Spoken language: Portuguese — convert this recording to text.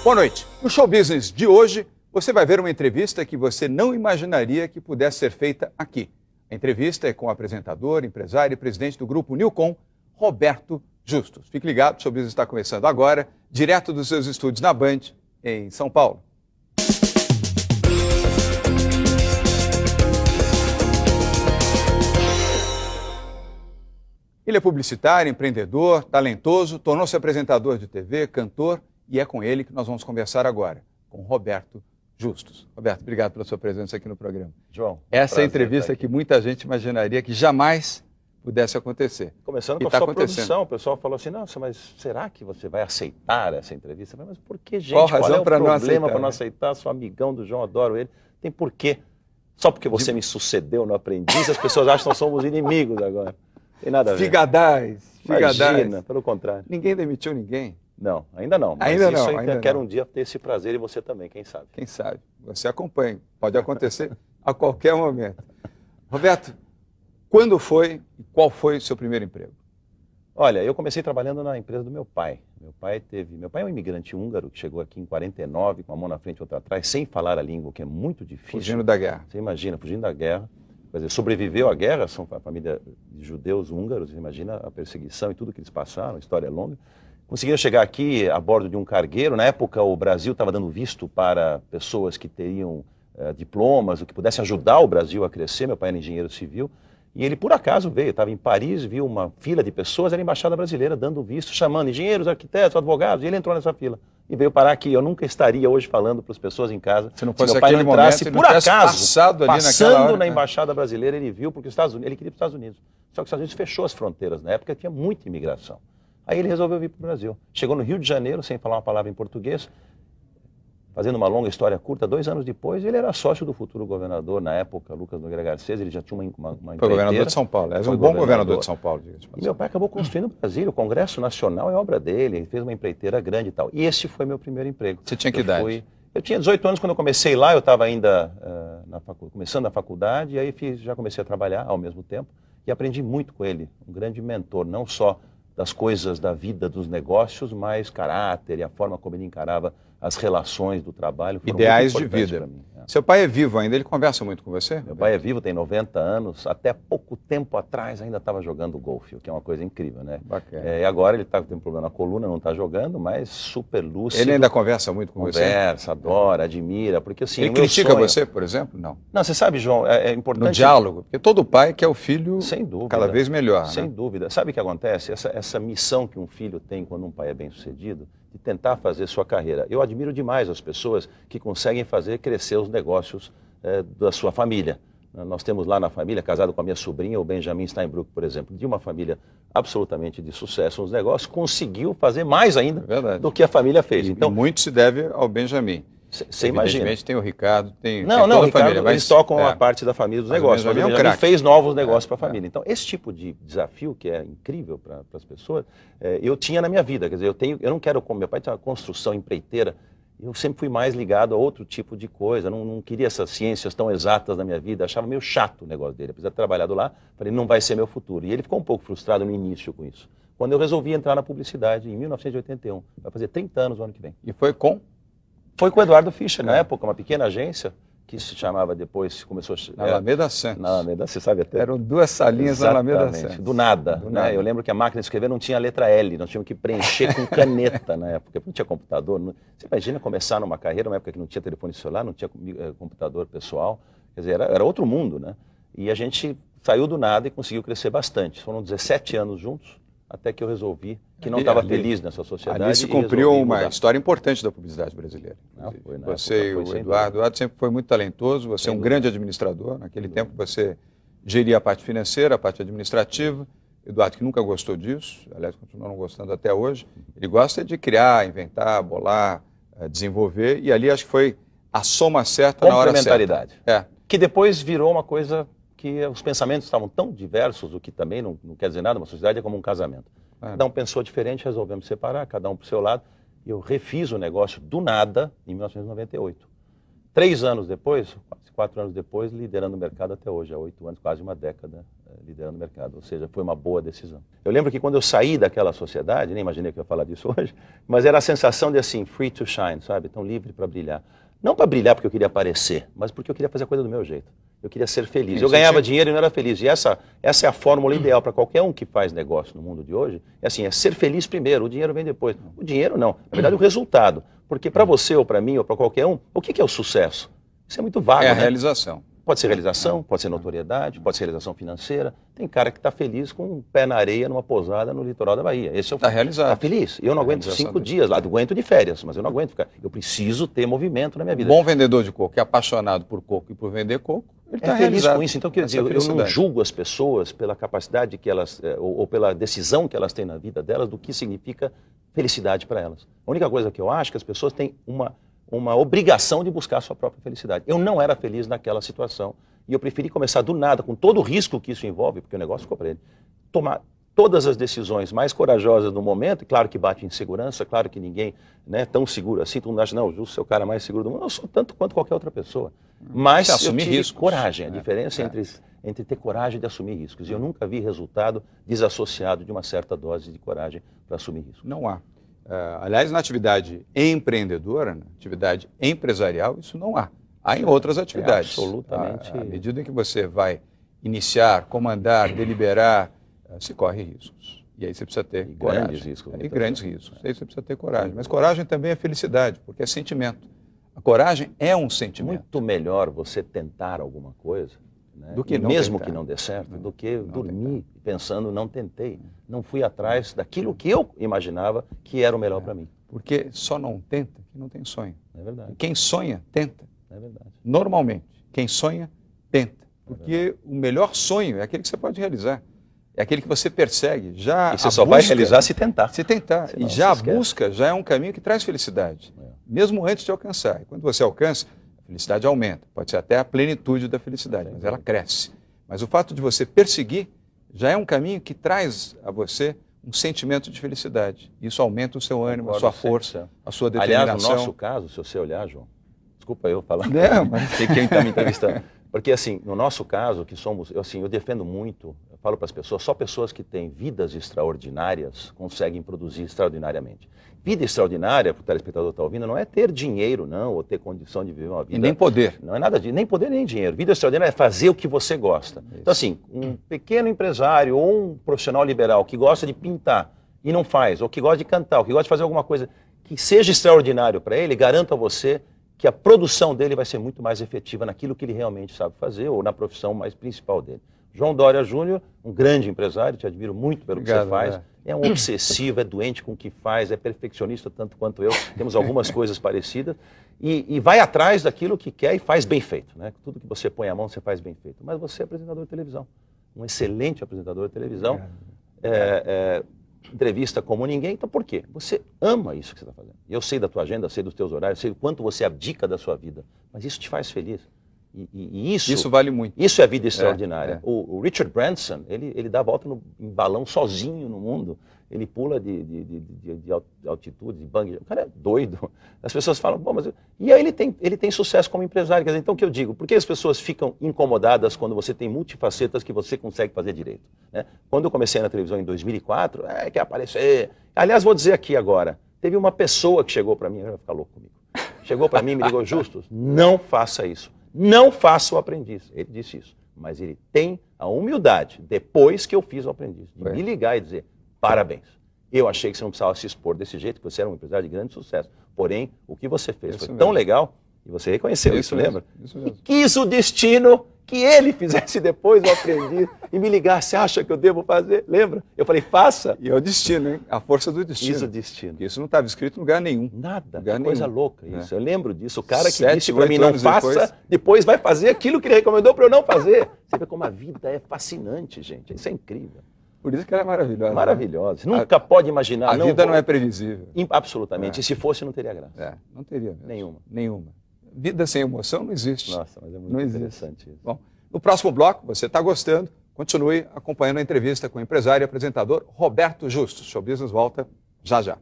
Boa noite. No Show Business de hoje, você vai ver uma entrevista que você não imaginaria que pudesse ser feita aqui. A entrevista é com o apresentador, empresário e presidente do grupo Newcom, Roberto Justus. Fique ligado, o Show Business está começando agora, direto dos seus estúdios na Band, em São Paulo. Ele é publicitário, empreendedor, talentoso, tornou-se apresentador de TV, cantor, e é com ele que nós vamos conversar agora, com Roberto Justus. Roberto, obrigado pela sua presença aqui no programa. João, essa é a entrevista que muita gente imaginaria que jamais pudesse acontecer. Começando com a sua produção, o pessoal falou assim, nossa, mas será que você vai aceitar essa entrevista? Mas por que, gente? Qual razão é o problema para não não aceitar? Sou amigão do João, adoro ele. Tem porquê. Só porque você me sucedeu no Aprendiz, as pessoas acham que nós somos inimigos agora. Tem nada a ver. Figadais. Imagina, pelo contrário. Ninguém demitiu ninguém. Não, ainda não. Mas ainda isso não, ainda quero não. Um dia ter esse prazer e você também, quem sabe. Quem sabe. Você acompanha. Pode acontecer a qualquer momento. Roberto, quando foi e qual foi o seu primeiro emprego? Olha, eu comecei trabalhando na empresa do meu pai. Meu pai é um imigrante húngaro que chegou aqui em 49, com a mão na frente e outra atrás, sem falar a língua, que é muito difícil. Fugindo da guerra. Você imagina, fugindo da guerra. Quer dizer, sobreviveu à guerra, são a família de judeus húngaros, você imagina a perseguição e tudo que eles passaram, a história é longa. Conseguiram chegar aqui a bordo de um cargueiro. Na época, o Brasil estava dando visto para pessoas que teriam diplomas, ou que pudessem ajudar o Brasil a crescer. Meu pai era engenheiro civil. E ele, por acaso, veio. Estava em Paris, viu uma fila de pessoas, era a embaixada brasileira, dando visto, chamando engenheiros, arquitetos, advogados. E ele entrou nessa fila. E veio parar aqui. Eu nunca estaria hoje falando para as pessoas em casa. Se não fosse meu pai não entrasse, momento, por acaso, passando hora, na embaixada brasileira, ele viu, porque os Estados Unidos, ele queria ir para os Estados Unidos. Só que os Estados Unidos fechou as fronteiras. Na época tinha muita imigração. Aí ele resolveu vir para o Brasil. Chegou no Rio de Janeiro, sem falar uma palavra em português, fazendo uma longa história curta. 2 anos depois, ele era sócio do futuro governador, na época, Lucas Nogueira Garcês. Ele já tinha uma empreiteira. Foi governador de São Paulo. É um bom governador de São Paulo. E meu pai acabou construindo o Brasil. O Congresso Nacional é obra dele. Ele fez uma empreiteira grande e tal. E esse foi meu primeiro emprego. Você tinha que idade? Eu tinha 18 anos quando eu comecei lá. Eu estava ainda começando a faculdade. E aí já comecei a trabalhar ao mesmo tempo. E aprendi muito com ele. Um grande mentor, não só das coisas da vida, dos negócios, mas caráter e a forma como ele encarava as relações do trabalho. Ideais de vida. Seu pai é vivo ainda? Ele conversa muito com você? Meu pai é vivo, tem 90 anos. Até pouco tempo atrás ainda estava jogando golfe, o que é uma coisa incrível, né? Bacana. E agora ele tem um problema na coluna, não está jogando, mas super lúcido. Ele ainda conversa muito com você? Conversa, adora, admira, porque assim... Ele critica você, por exemplo? Não. Não, você sabe, João, é importante... No diálogo, porque todo pai quer o filho sem dúvida, cada vez melhor. Sem dúvida. Sabe o que acontece? Essa missão que um filho tem quando um pai é bem-sucedido, de tentar fazer sua carreira. Eu admiro demais as pessoas que conseguem fazer crescer os negócios da sua família. Nós temos lá na família, casado com a minha sobrinha, o Benjamin Steinbrück, por exemplo, de uma família absolutamente de sucesso nos negócios, conseguiu fazer mais ainda do que a família fez. Então, muito se deve ao Benjamin. Você imagina. Evidentemente tem o Ricardo, tem não, toda o a Ricardo, família. Eles tocam a parte da família dos negócios. Mas o Benjamin fez novos negócios para a família. Então, esse tipo de desafio, que é incrível para as pessoas, eu tinha na minha vida. Quer dizer, eu não quero, como meu pai tinha uma construção empreiteira, eu sempre fui mais ligado a outro tipo de coisa. Não queria essas ciências tão exatas na minha vida. Achava meio chato o negócio dele. Apesar de ter trabalhado lá, falei, não vai ser meu futuro. E ele ficou um pouco frustrado no início com isso. Quando eu resolvi entrar na publicidade, em 1981. Vai fazer 30 anos o ano que vem. E foi com? Foi com o Eduardo Fischer, na época, uma pequena agência, que se chamava depois, começou a... Na Alameda Santos. Na Alameda, você sabe até. Eram 2 salinhas na Alameda Santos. Do nada. Eu lembro que a máquina de escrever não tinha a letra L, nós tínhamos que preencher com caneta na época, não tinha computador. Você imagina começar numa carreira, numa época que não tinha telefone celular, não tinha computador pessoal, quer dizer, era outro mundo, né? E a gente saiu do nada e conseguiu crescer bastante. Foram 17 anos juntos, até que eu resolvi que não estava feliz nessa sociedade. Ali se cumpriu uma história importante da publicidade brasileira. Foi, você e o Eduardo sempre foi muito talentoso, você é um grande administrador. Naquele tempo você geria a parte financeira, a parte administrativa. Eduardo, que nunca gostou disso, aliás, continua não gostando até hoje, ele gosta de criar, inventar, bolar, desenvolver, e ali acho que foi a soma certa na hora certa. Complementaridade. Que depois virou uma coisa que os pensamentos estavam tão diversos, o que também não quer dizer nada, uma sociedade é como um casamento. Cada um pensou diferente, resolvemos separar, cada um para o seu lado. E eu refiz o negócio do nada em 1998. 3 anos depois, quase 4 anos depois, liderando o mercado até hoje, há 8 anos, quase uma década liderando o mercado, ou seja, foi uma boa decisão. Eu lembro que quando eu saí daquela sociedade, nem imaginei que eu ia falar disso hoje, mas era a sensação de assim, free to shine, sabe? Tão livre para brilhar. Não para brilhar porque eu queria aparecer, mas porque eu queria fazer a coisa do meu jeito. Eu queria ser feliz. Eu ganhava dinheiro e não era feliz. E essa é a fórmula ideal para qualquer um que faz negócio no mundo de hoje. É assim, é ser feliz primeiro, o dinheiro vem depois. O dinheiro não, na verdade o resultado. Porque para você ou para mim ou para qualquer um, o que é o sucesso? Isso é muito vago, É a né? realização. Pode ser realização, pode ser notoriedade, pode ser realização financeira. Tem cara que está feliz com um pé na areia numa pousada no litoral da Bahia. Esse é o Está realizado. Está feliz. Eu não aguento 5 dias lá, eu aguento de férias, mas eu não aguento ficar. Eu preciso ter movimento na minha vida. Bom vendedor de coco, que é apaixonado por coco e por vender coco, ele está feliz realizado com isso. Então, quer dizer, eu não julgo as pessoas pela capacidade que elas, ou pela decisão que elas têm na vida delas, do que significa felicidade para elas. A única coisa que eu acho é que as pessoas têm uma obrigação de buscar a sua própria felicidade. Eu não era feliz naquela situação e eu preferi começar do nada, com todo o risco que isso envolve, porque o negócio ficou para ele, tomar todas as decisões mais corajosas no momento, e claro que bate insegurança, claro que ninguém é tão seguro assim, todo mundo acha, não, o Justo é o cara mais seguro do mundo, eu sou tanto quanto qualquer outra pessoa. Mas eu tive coragem, a diferença entre ter coragem de assumir riscos. E eu nunca vi resultado desassociado de uma certa dose de coragem para assumir riscos. Não há. Aliás, na atividade empreendedora, na atividade empresarial, isso não há. Há em outras atividades. Absolutamente. À medida em que você vai iniciar, comandar, deliberar, se corre riscos. E aí você precisa ter coragem. Grandes riscos. E grandes riscos. Aí você precisa ter coragem. Mas coragem também é felicidade, porque é sentimento. A coragem é um sentimento. Muito melhor você tentar alguma coisa, né? Do que não mesmo tentar. que não dê certo, do que dormir pensando, não tentei. Não fui atrás daquilo que eu imaginava que era o melhor para mim. Porque só não tenta quem não tem sonho. É verdade. E quem sonha, tenta. É verdade. Normalmente, quem sonha, tenta. Porque o melhor sonho é aquele que você pode realizar. É aquele que você persegue. Já e você só vai realizar se tentar. Se tentar. Senão, e já a busca já é um caminho que traz felicidade. Mesmo antes de alcançar. E quando você alcança, a felicidade aumenta. Pode ser até a plenitude da felicidade, mas ela cresce. Mas o fato de você perseguir já é um caminho que traz a você um sentimento de felicidade. Isso aumenta o seu ânimo, a sua força, a sua determinação. Aliás, no nosso caso, se você olhar, João, desculpa eu falar. Não, mas sei quem está me entrevistando. Porque, assim, no nosso caso, que somos, eu defendo muito, eu falo para as pessoas, só pessoas que têm vidas extraordinárias conseguem produzir extraordinariamente. Vida extraordinária, para o telespectador estar ouvindo, não é ter dinheiro, não, ou ter condição de viver uma vida. E nem poder. Não é nada de nem poder nem dinheiro. Vida extraordinária é fazer o que você gosta. Isso. Então, assim, um pequeno empresário ou um profissional liberal que gosta de pintar e não faz, ou que gosta de cantar, ou que gosta de fazer alguma coisa que seja extraordinário para ele, garanto a você que a produção dele vai ser muito mais efetiva naquilo que ele realmente sabe fazer ou na profissão mais principal dele. João Dória Júnior, um grande empresário, te admiro muito pelo que você faz, é um obsessivo, é doente com o que faz, é perfeccionista tanto quanto eu, temos algumas coisas parecidas, e vai atrás daquilo que quer e faz bem feito, né? Tudo que você põe a mão, você faz bem feito. Mas você é apresentador de televisão, um excelente apresentador de televisão, entrevista como ninguém, então por quê? Você ama isso que você está fazendo. Eu sei da tua agenda, sei dos teus horários, sei o quanto você abdica da sua vida, mas isso te faz feliz. E isso vale muito. Isso é vida extraordinária. O Richard Branson, ele dá a volta em balão sozinho no mundo. Ele pula de altitude, de bang. O cara é doido. As pessoas falam, bom, mas... E aí ele tem sucesso como empresário. Quer dizer, então o que eu digo? Por que as pessoas ficam incomodadas quando você tem multifacetas que você consegue fazer direito? Né? Quando eu comecei na televisão em 2004, quer aparecer... Aliás, vou dizer aqui agora, teve uma pessoa que chegou para mim, vai ficar louco comigo. Chegou para mim e me ligou, Justus, não faça isso. Não faça o aprendiz. Ele disse isso. Mas ele tem a humildade, depois que eu fiz o aprendiz, de me ligar e dizer, parabéns. Eu achei que você não precisava se expor desse jeito, que você era um empresário de grande sucesso. Porém, o que você fez foi tão legal, e você reconheceu isso, lembra? Isso mesmo. E quis o destino que ele fizesse depois o aprendiz e me ligasse, acha que eu devo fazer? Lembra? Eu falei, faça. E é o destino, hein? A força do destino. Isso é o destino. Porque isso não estava escrito em lugar nenhum. Nada. Lugar Que coisa nenhum. louca isso. Eu lembro disso. O cara que 7, disse para mim, 8 não anos faça, depois vai fazer aquilo que ele recomendou para eu não fazer. Você vê como a vida é fascinante, gente. Isso é incrível. Por isso que ela é maravilhosa. Maravilhosa. Você nunca pode imaginar. A vida não é previsível. Absolutamente. E se fosse, não teria graça. Não teria mesmo. Nenhuma. Vida sem emoção não existe. Nossa, mas é muito interessante isso. Bom, no próximo bloco, você está gostando, continue acompanhando a entrevista com o empresário e apresentador Roberto Justus. Show Business volta já já.